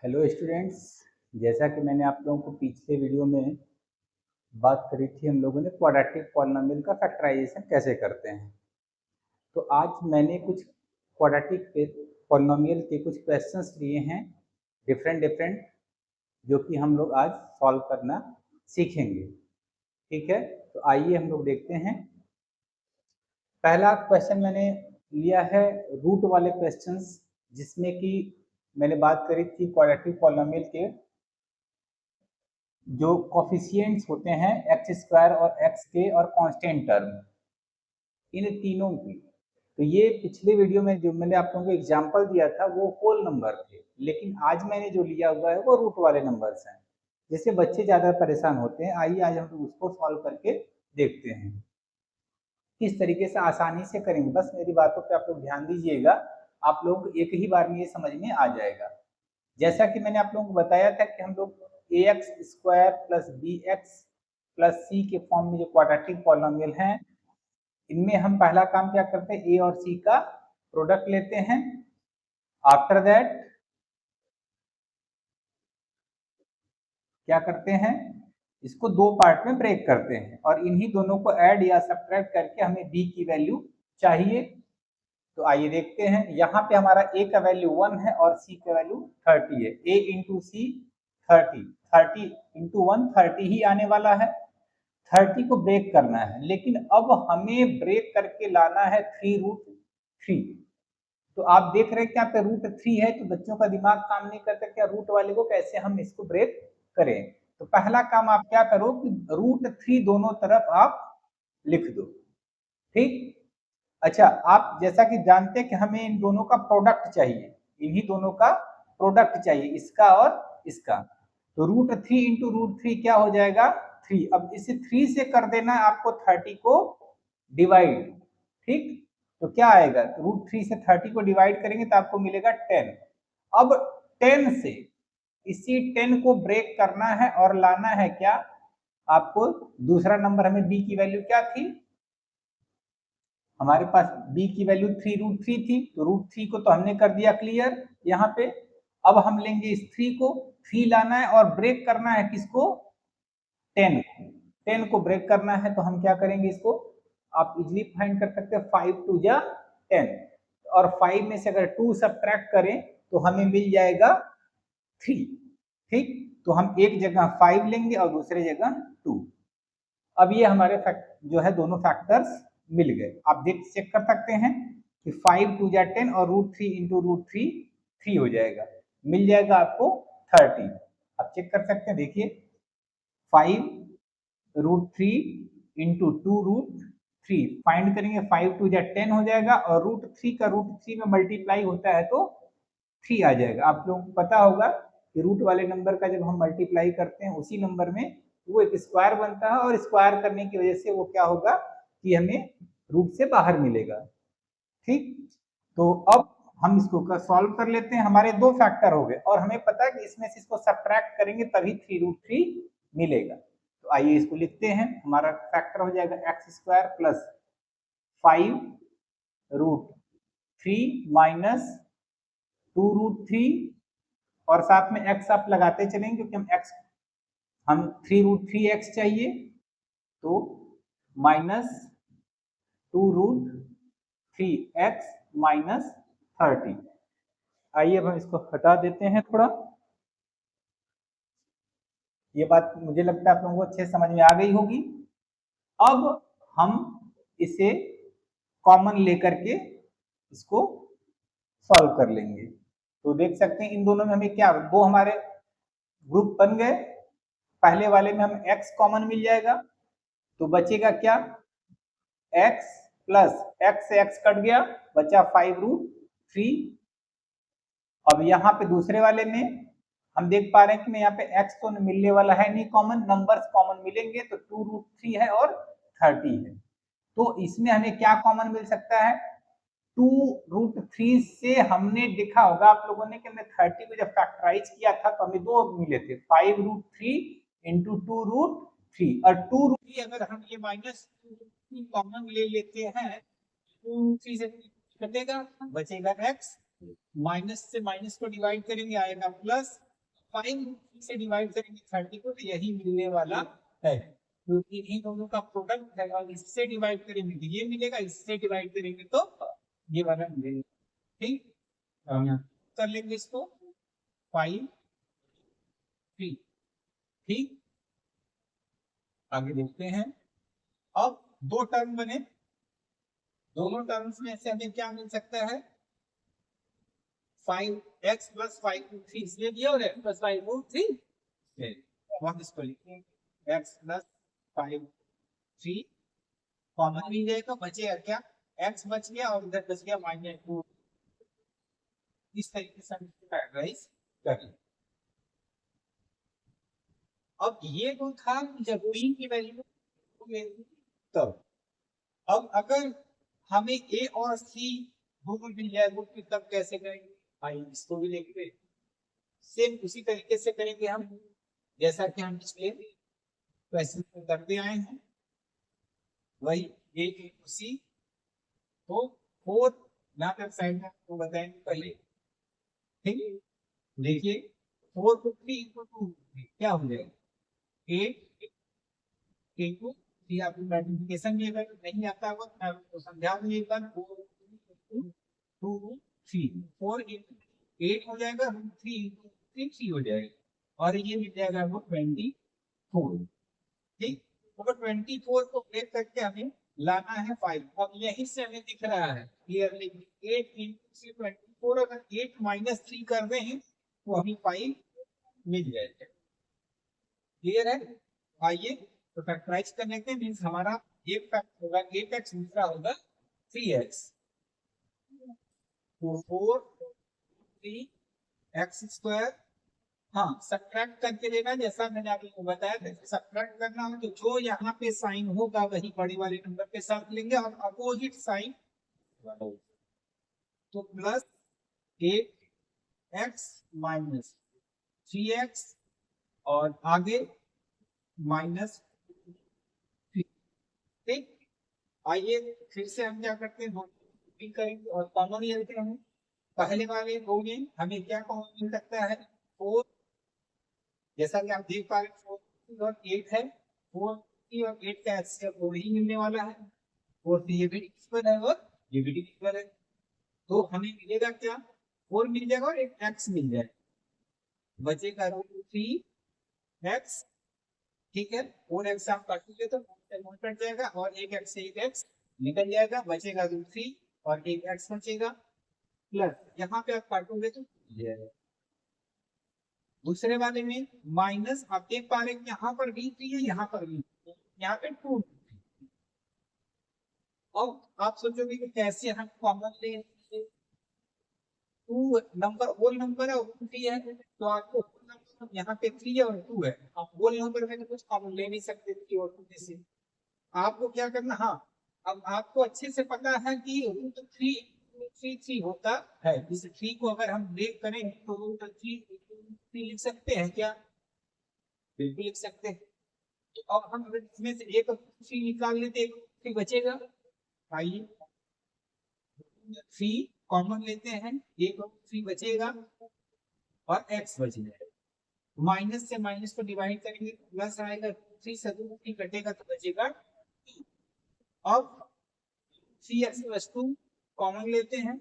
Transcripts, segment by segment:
Hello students. जैसा कि मैंने आप लोगों को पिछले वीडियो में बात करी थी, हम लोगों ने क्वाड्रेटिक पॉलिनोमियल का फैक्टराइजेशन कैसे करते हैं। तो आज मैंने कुछ क्वाड्रेटिक पॉलिनोमियल के कुछ क्वेश्चंस लिए हैं, डिफरेंट डिफरेंट, जो कि हम लोग आज सॉल्व करना सीखेंगे। ठीक है, तो आइए हम लोग देखते हैं। पहला क्वेश्चन मैंने लिया है रूट वाले क्वेश्चंस, जिसमें कि मैंने बात करी थी क्वाड्रेटिक पॉलिनोमियल के जो कोफिशिएंट्स होते हैं एक्स स्क्वायर और एक्स के और कांस्टेंट टर्म, इन तीनों की। तो ये पिछले वीडियो में जो मैंने आप लोगों को एग्जांपल दिया था वो होल नंबर थे, लेकिन आज मैंने जो लिया हुआ है वो रूट वाले नंबर्स हैं, जिससे बच्चे ज़्यादा परेशान होते हैं। आइए आज हम लोग उसको सॉल्व करके देखते हैं किस तरीके से आसानी से करेंगे। बस मेरी बातों पर आप लोग ध्यान दीजिएगा, आप लोग एक ही बार में ये समझ में आ जाएगा। जैसा कि मैंने आप लोगों को बताया था कि हम लोग ax square plus bx plus c के फॉर्म में जो क्वाड्रेटिक पॉलिनोमियल हैं, इनमें हम पहला काम क्या करते हैं, a और c का प्रोडक्ट लेते हैं। आफ्टर दैट क्या करते हैं, इसको दो पार्ट में ब्रेक करते हैं और इन्हीं दोनों को ऐड या सब्ट्रैक्ट करके हमें b की वैल्यू चाहिए। तो आइए देखते हैं, यहाँ पे हमारा a का वैल्यू 1 है और c का वैल्यू 30 है। a इंटू सी 30 इंटू 1 30 ही आने वाला है। 30 को ब्रेक करना है, लेकिन अब हमें ब्रेक करके लाना है 3√3। तो आप देख रहे हैं कि यहाँ पे √3 है, तो बच्चों का दिमाग काम नहीं करता क्या रूट वाले को कैसे हम इसको ब्रेक करें। तो पहला काम आप क्या करो कि √3 दोनों तरफ आप लिख दो। ठीक, अच्छा, आप जैसा कि जानते हैं कि हमें इन दोनों का प्रोडक्ट चाहिए, इन्हीं दोनों का प्रोडक्ट चाहिए, इसका और इसका। तो √3 इंटू √3 क्या हो जाएगा, 3। अब इसे 3 से कर देना है आपको 30 को डिवाइड। ठीक, तो क्या आएगा, √3 से 30 को डिवाइड करेंगे तो आपको मिलेगा 10। अब 10 से इसी 10 को ब्रेक करना है और लाना है क्या, आपको दूसरा नंबर, हमें b की वैल्यू क्या थी, हमारे पास b की वैल्यू 3√3 थी, तो √3 को तो हमने कर दिया क्लियर यहाँ पे। अब हम लेंगे इस 3 को, 3 लाना है और ब्रेक करना है किसको, 10 को। 10 को ब्रेक करना है तो हम क्या करेंगे, इसको आप इजीली फाइंड कर सकते हैं, 5 2 जा 10, और 5 में से अगर 2 सब्ट्रैक्ट करें तो हमें मिल जाएगा 3। ठीक, तो हम एक जगह 5 लेंगे और दूसरे जगह 2। अब ये हमारे जो है दोनों फैक्टर्स मिल गए। आप देख चेक कर सकते हैं कि 5 2 जा 10 और √3 इंटू √3 3 हो जाएगा, मिल जाएगा आपको 30। आप चेक कर सकते हैं, देखिए 5√3 इंटू 2√3 फाइंड करेंगे, 5 2 जा 10 हो जाएगा और √3 का √3 में मल्टीप्लाई होता है तो 3 आ जाएगा। आप लोगों को पता होगा कि रूट वाले नंबर का जब हम मल्टीप्लाई करते हैं उसी नंबर में वो एक स्क्वायर बनता है, और स्क्वायर करने की वजह से वो क्या होगा कि हमें रूट से बाहर मिलेगा। ठीक, तो अब हम इसको सॉल्व कर लेते हैं। हमारे दो फैक्टर हो गए और हमें पता है कि इसमें से इसको सब्ट्रैक्ट करेंगे तभी 3√3 मिलेगा। तो आइए इसको लिखते हैं, हमारा फैक्टर हो जाएगा एक्स स्क्वायर प्लस 5√3 माइनस 2√3, और साथ में x आप लगाते चलेंगे क्योंकि हम 3√3x चाहिए, तो माइनस 2√3x माइनस 30। आइए अब हम इसको हटा देते हैं थोड़ा। ये बात मुझे लगता है आप लोगों को अच्छे समझ में आ गई होगी। अब हम इसे कॉमन लेकर के इसको सॉल्व कर लेंगे। तो देख सकते हैं इन दोनों में हमें क्या, दो हमारे ग्रुप बन गए। पहले वाले में हम x कॉमन मिल जाएगा तो बचेगा क्या, x प्लस x से x कट गया, बचा 5√3। अब यहाँ पे दूसरे वाले में हम देख पा रहे हैं कि यहाँ पे x तो मिलने वाला है नहीं कॉमन, नंबर्स कॉमन मिलेंगे तो 2√3 है और 30 है। तो इसमें हमें क्या कॉमन मिल सकता है, 2√3 से हमने देखा होगा आप लोगों ने कि हमने 30 को जब फैक्टराइज किया था तो हमें दो मिले थे, 5√3 इंटू 2√3, और 2√3 अगर हम ये माइनस 2 कॉमन ले लेते हैं, 2√3 से कटेगा, बचेगा x, माइनस से माइनस को डिवाइड करेंगे आएगा प्लस, 5 से डिवाइड करेंगे 30 को तो यही मिलने वाला है, क्योंकि इन दोनों का प्रोडक्ट है और इससे डिवाइड करेंगे तो ये मिलेगा, इससे डिवाइड करेंगे तो ये वाला मिलेगा। ठीक, कर लेंगे इसको 5 3। ठीक, आगे देखते हैं। अब दो टर्म बने, दोनों टर्म्स में से हमें क्या मिल सकता है 5x + 5 * 3 इसलिए दिया और x + 5 * 3 हम इसको लिखेंगे x + 5 3 कॉमन मिल जाएगा, बचेगा क्या x बच गया और इधर बच गया -2। इस तरीके से हम इसको फैक्टराइज करें। अब ये तो था जब b की वैल्यू तब, अब अगर हमें a और c दोनों मिल जाए तो तब कैसे करेंगे, आइए इसको भी लिखते हैं। सेम उसी तरीके से करेंगे हम जैसा कि हम पिछले क्वेश्चन में करते आए हैं, वही ये उसी तो 4 ना कर साइड में तो बताएंगे पहले। ठीक, देखिए 4 को 3 * 2 क्या हो जाएगा 8 * 3 आपको मल्टीप्लिकेशन भी अगर नहीं आता होगा मैं आपको समझा दूं एक बार। 4 * 2 * 3 4 * 8 हो जाएगा, 3 * 3 3 हो जाएगा और ये मिल जाएगा वो 24। ठीक, तो 24 को ब्रेक करके हमें लाना है 5। अब यहीं से हमें दिख रहा है क्लियरली 8 * 24 अगर 8 - 3 कर रहे हैं तो हमें 5 मिल जाएगा। क्लियर है, आइए तो फैक्टराइज करने के मींस हमारा एक फैक्ट होगा 8x, दूसरा होगा 3x, तो 4 3x²। हाँ, सब्ट्रैक्ट करके लेना जैसा मैंने आपको बताया, सब्ट्रैक्ट करना हो तो जो यहाँ पे साइन होगा वही बड़े वाले नंबर के साथ लेंगे और अपोजिट साइन तो +8x - 3x और आगे -3। ठीक, आइए फिर से हम क्या करते हैं करेंगे और कॉमन लेते हैं। पहले वाले दो में हमें क्या कॉमन मिल सकता है 4, जैसा कि आप देख पा रहे हैं 4 और 8 है, 4 और 8 का एचसीएफ 4 ही मिलने वाला है, 4 से ये भी डिविजिबल है और ये भी डिविजिबल है, तो हमें मिलेगा क्या 4 मिल जाएगा और एक x मिल जाएगा, बचेगा 3x। ठीक है, 4x आप काटोगे तो कट जाएगा और एक x से एक x निकल जाएगा, बचेगा 3 और एक x बचेगा प्लस यहाँ पे आप काटोगे तो दूसरे वाले में माइनस आप देख पा रहे हैं यहाँ पर भी 3 है, यहाँ पर भी यहाँ पे 2। अब आप सोचोगे कि कैसे हम कॉमन ले 2 नंबर होल नंबर है और 3 है तो आपको यहाँ पे 3 है और 2 है, आप होल नंबर में तो कुछ कॉमन ले नहीं सकते 3 और 2 से। आपको क्या करना, हाँ अब आपको अच्छे से पता है कि 3 होता है, इस 3 को अगर हम ब्रेक करें तो 3 लिख सकते हैं क्या, बिल्कुल लिख सकते हैं। तो अब हम इसमें से एक 3 निकाल लेते एक 3 बचेगा, आइए 3 कॉमन लेते हैं, एक 3 बचेगा और x बचेगा, माइनस से माइनस को डिवाइड करेंगे प्लस आएगा, 3 से 3 कटेगा तो बचेगा। अब 3x + 2 कॉमन लेते हैं,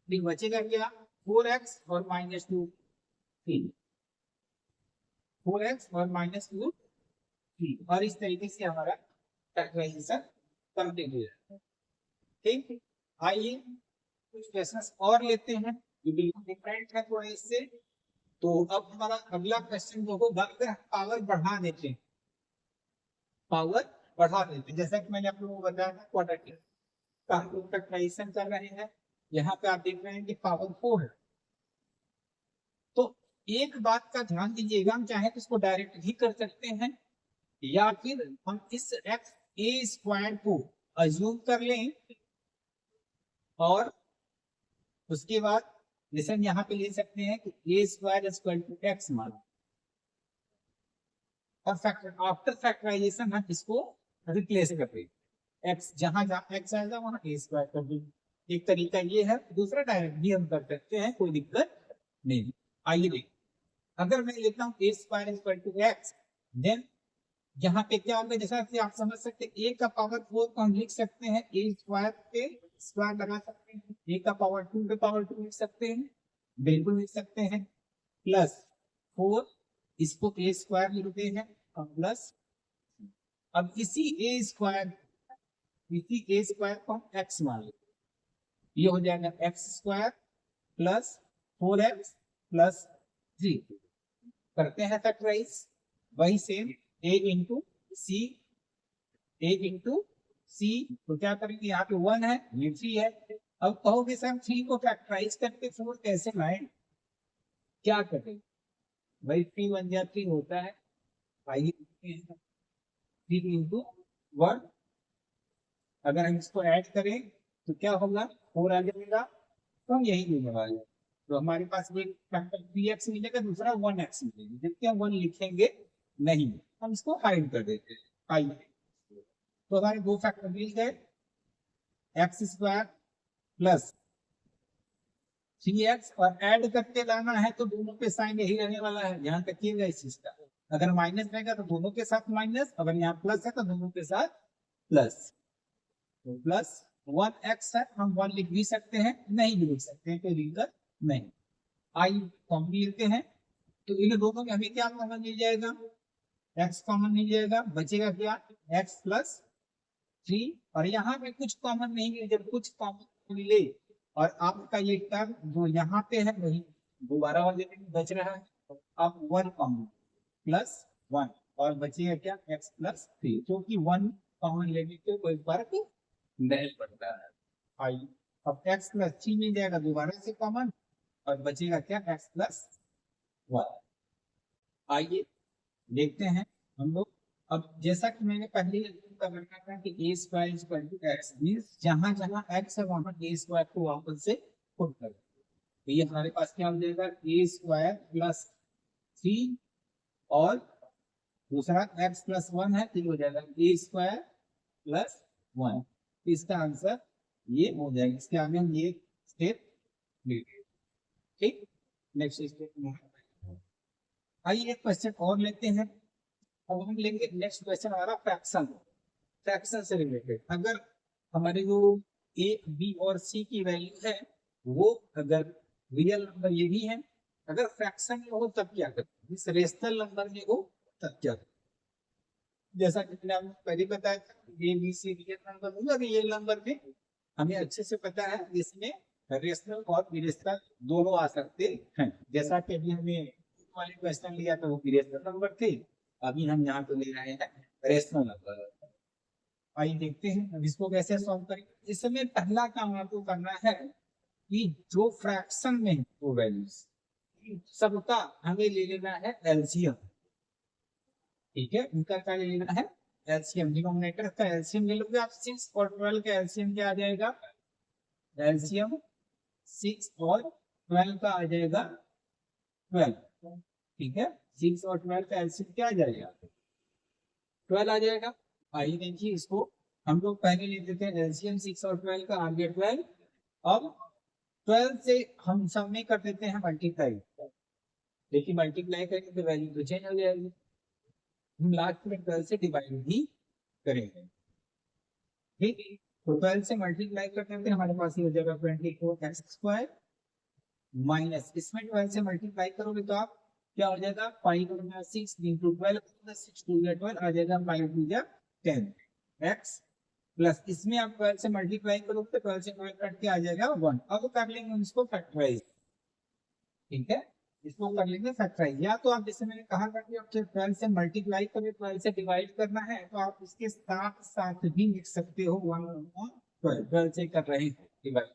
बचेगा क्या 4x और -2 3, 4x और -2 3 और इस तरीके से हमारा फैक्टराइजेशन कंप्लीट हो जाता है। ठीक, आइए कुछ क्वेश्चंस और लेते हैं ये बिल्कुल डिफरेंट है थोड़ा इससे। तो अब हमारा अगला क्वेश्चन जो होगा पावर बढ़ा देते हैं, पावर बढ़ा देते हैं जैसा कि मैंने आप लोगों को बताया था क्वाड्रेटिक का हम लोग फैक्टराइजेशन कर रहे हैं। यहाँ पे आप देख रहे हैं कि पावर 4 है, तो एक बात का ध्यान दीजिएगा, हम चाहे तो इसको डायरेक्ट भी कर सकते हैं या फिर हम इस a² को अज्यूम कर लें और उसके बाद जैसे हम यहाँ पे ले सकते हैं कि a² = x माना और आफ्टर फैक्टराइजेशन हम इसको रिप्लेस कर देंगे, x जहां जहां x आएगा वहां a² कर देंगे। एक तरीका ये है, दूसरा डायरेक्ट भी हम कर सकते हैं, कोई दिक्कत नहीं। आइए देखें, अगर मैं लेता हूँ a square equal to x, then यहाँ पे क्या होगा, जैसा कि आप समझ सकते हैं a का पावर 4 को हम लिख सकते हैं a स्क्वायर पे स्क्वायर लगा सकते हैं, a का पावर 2 पे पावर 2 लिख सकते हैं, बिल्कुल लिख सकते हैं, प्लस 4 इसको a स्क्वायर लिखते हैं और प्लस, अब इसी a स्क्वायर को हम x मान लेते हैं, ये हो जाएगा x square plus 4x plus 3, करते हैं फैक्टराइज, वही सेम a इंटू सी, तो क्या करेंगे, यहाँ पे 1 है, ये 3 है। अब कहोगे सर 3 को फैक्टराइज करके 4 कैसे लाएं, क्या करें भाई, 3 1 जा 3 होता है, आइए 3 इंटू 1, अगर हम इसको ऐड करें तो क्या होगा, 4 आ जाएगा, तो हम यही लेने वाले हैं। तो हमारे पास एक फैक्टर 3x मिलेगा, दूसरा 1x मिलेगा, देखते हैं 1 लिखेंगे नहीं, हम इसको हाइड कर देते हैं, आइए, तो हमारे दो फैक्टर मिल गए, एक्स स्क्वायर प्लस 3x, और ऐड करके लाना है तो दोनों पे साइन यही रहने वाला है, ध्यान रखिएगा इस चीज का, अगर माइनस रहेगा तो दोनों के साथ माइनस, अगर यहाँ प्लस है तो दोनों के साथ प्लस, तो प्लस 1x है, हम 1 लिख भी सकते हैं, नहीं भी लिख सकते हैं, कोई दिक्कत नहीं। आई कॉमन लेते हैं, तो इन दोनों में हमें क्या कॉमन मिल जाएगा, x कॉमन मिल जाएगा, बचेगा क्या, x प्लस 3, और यहाँ पे कुछ कॉमन नहीं मिले, जब कुछ कॉमन मिले और आपका ये टर्म जो यहाँ पे है वही दोबारा वाले में बच रहा है, तो आप 1 कॉमन प्लस 1, और बचेगा क्या, x प्लस 3, क्योंकि 1 कॉमन लेने के कोई फर्क नहीं पड़ता है। आइए, अब x प्लस 3 मिल जाएगा दोबारा से कॉमन, और बचेगा क्या, x प्लस 1। आइए देखते हैं हम लोग, अब जैसा कि मैंने पहले कर रखा था कि a square equal to x means जहां जहां x है वहां a स्क्वायर को वापस से पुट कर, तो ये हमारे पास क्या हो जाएगा, a स्क्वायर प्लस 3, और दूसरा x प्लस 1 है, तो हो जाएगा a स्क्वायर प्लस 1, तो इसका आंसर ये हो जाएगा, इसके आगे हम ये स्टेप लेंगे, ठीक। नेक्स्ट स्टेप, आइए एक क्वेश्चन और लेते हैं, अब हम लेंगे नेक्स्ट क्वेश्चन हमारा फ्रैक्शन से रिलेटेड, अगर हमारे जो a b और c की वैल्यू है वो अगर रियल नंबर ये भी है, अगर फ्रैक्शन में हो तब क्या करते हैं, इस रेशनल नंबर में हो तब क्या करते हैं, जैसा कि मैंने आपको पहले बताया था, a b c real number होगा, रियल नंबर में हमें अच्छे से पता है इसमें रेशनल और इरेशनल दोनों आ सकते हैं, जैसा कि अभी हमें वाले क्वेश्चन लिया था वो इरेशनल नंबर थे, अभी हम यहाँ पे ले रहे हैं रेशनल नंबर। आइए देखते हैं अब इसको कैसे सॉल्व करेंगे। इस समय पहला काम आपको करना है कि जो फ्रैक्शन में है वो वैल्यूज सबका हमें ले लेना है एलसीएम, ठीक है, इनका क्या ले लेना है, एलसीएम, डिनोमिनेटर का एलसीएम ले लोगे आप, 6 और 12 का एलसीएम क्या आ जाएगा, एलसीएम 6 और 12 का आ जाएगा 12, ठीक है, 6 और 12 का एलसीएम क्या आ जाएगा, 12 आ जाएगा। आइए देखिए इसको हम लोग पहले ले लेते हैं एलसीएम 6 और 12 का, आ गया 12, अब 12 से हम सब में कर देते हैं मल्टीप्लाई, देखिए मल्टीप्लाई करेंगे तो वैल्यू तो चेंज हो जाएगी, हम लास्ट में 12 से डिवाइड भी करेंगे, ठीक, तो 12 से मल्टीप्लाई करते हैं हमारे पास ये हो जाएगा 24x स्क्वायर, माइनस इसमें 12 से मल्टीप्लाई करोगे तो आप क्या हो जाएगा, 5 और 6 इंटू 12, 6 2 या 12 आ जाएगा, 5 2 या 10 x, प्लस इसमें आप 12 से मल्टीप्लाई करोगे तो 12 से 12 कट के आ जाएगा 1, अब कर लेंगे इसको फैक्टराइज, ठीक है, इसको कर लेंगे फैक्टराइज, या तो आप जैसे मैंने कहा था कि आप 12 से मल्टीप्लाई करें 12 से डिवाइड करना है तो आप इसके साथ साथ भी लिख सकते हो 1/12, 12 से कर रहे हैं डिवाइड,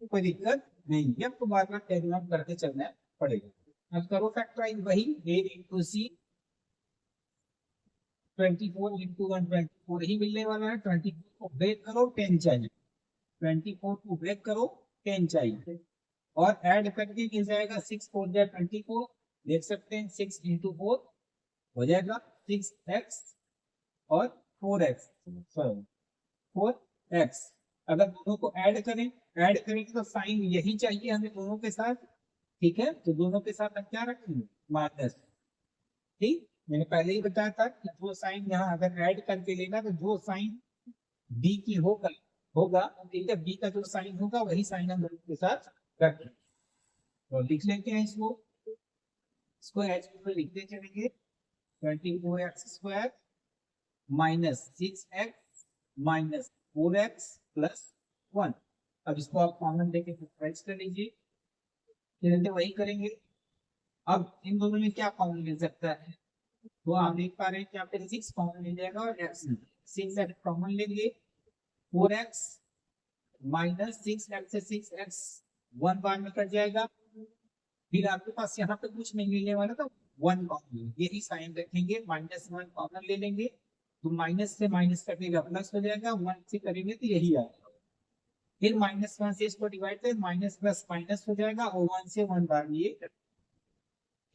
कोई दिक्कत नहीं है, आपको बार बार कैलकुलेट करके चलना पड़ेगा। अब करो फैक्टराइज, वही a इंटू सी, 24 इंटू 1 24 ही मिलने वाला है, 24 को ब्रेक करो 10 चाहिए, 24 को ब्रेक करो 10 चाहिए, और ऐड करके मिल जाएगा 6 4 जा 24, देख सकते हैं 6 इंटू 4 हो जाएगा 6x और 4x, सॉरी 4x, अगर दोनों को ऐड करेंगे तो साइन यही चाहिए हमें दोनों के साथ, ठीक है। तो दोनों के साथ हम क्या रखेंगे, माइनस। ठीक, मैंने पहले ही बताया था कि जो साइन यहाँ अगर ऐड करके लेना तो जो साइन बी की होगा होगा ठीक है, बी का जो साइन होगा वही साइन हम दोनों के साथ रखेंगे। तो लिख लेते हैं इसको एच में लिखते चलेंगे 24x² minus 6x minus 4x plus 1। अब इसको आप कॉमन लेके फैक्टराइज कर लीजिए, फिर वही करेंगे। अब इन दोनों में क्या कॉमन मिल सकता है, तो आप देख पा रहे हैं कि यहाँ पे 6 कॉमन मिल जाएगा और x 6x कॉमन लेंगे, 4x माइनस 6x से 6x 1 बार में कट जाएगा। फिर आपके पास यहाँ पे कुछ नहीं मिलने वाला तो 1 कॉमन, यही साइन रखेंगे, -1 कॉमन ले लेंगे तो माइनस से माइनस कटेगा प्लस हो जाएगा, 1 से करेंगे तो यही आएगा। फिर -1 से इसको डिवाइड करें, माइनस प्लस माइनस हो जाएगा और 1 से 1 बार ये,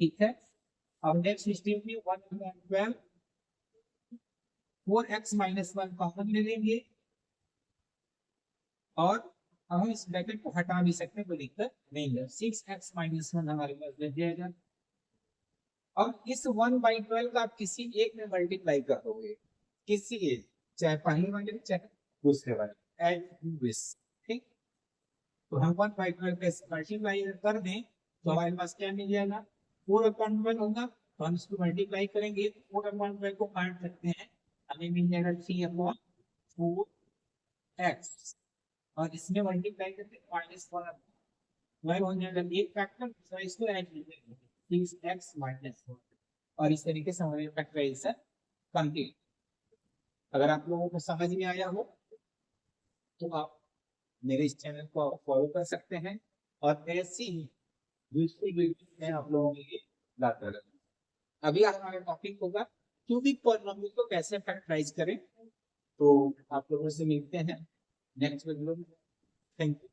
ठीक है। अब नेक्स्ट स्टेप में 1/12 4x माइनस 1 कॉमन ले लेंगे और हम इस ब्रैकेट को हटा भी सकते हैं, कोई दिक्कत नहीं है। 6x माइनस 1 हमारे पास बच जाएगा। अब इस 1/12 का आप किसी एक में मल्टीप्लाई करोगे, किसी एक, चाहे पहले वाले चाहे दूसरे वाले, एज यू विश, ठीक। तो हम 1/12 का मल्टीप्लाई कर दें तो हमारे पास क्या मिल जाएगा, 4/12 होगा। तो हम इसको मल्टीप्लाई करेंगे, 4/12 को काट सकते हैं, हमें मिल जाएगा 3/4x और इसमें मल्टीप्लाई करके -1 हो जाएगा एक फैक्टर, तो इसको ऐड कीजिए 6x माइनस 1 और इस तरीके से हमारे फैक्टराइजेशन कंप्लीट। अगर आप लोगों को समझ में आया हो तो आप मेरे इस चैनल को फॉलो कर सकते हैं और ऐसी ही दूसरी वीडियो मैं आप लोगों के लिए लाता रहूंगा। अभी हमारा टॉपिक होगा क्यूबिक पॉलिनोमियल को कैसे फैक्टराइज करें। तो आप लोगों से मिलते हैं नेक्स्ट वीडियो में। Thank you.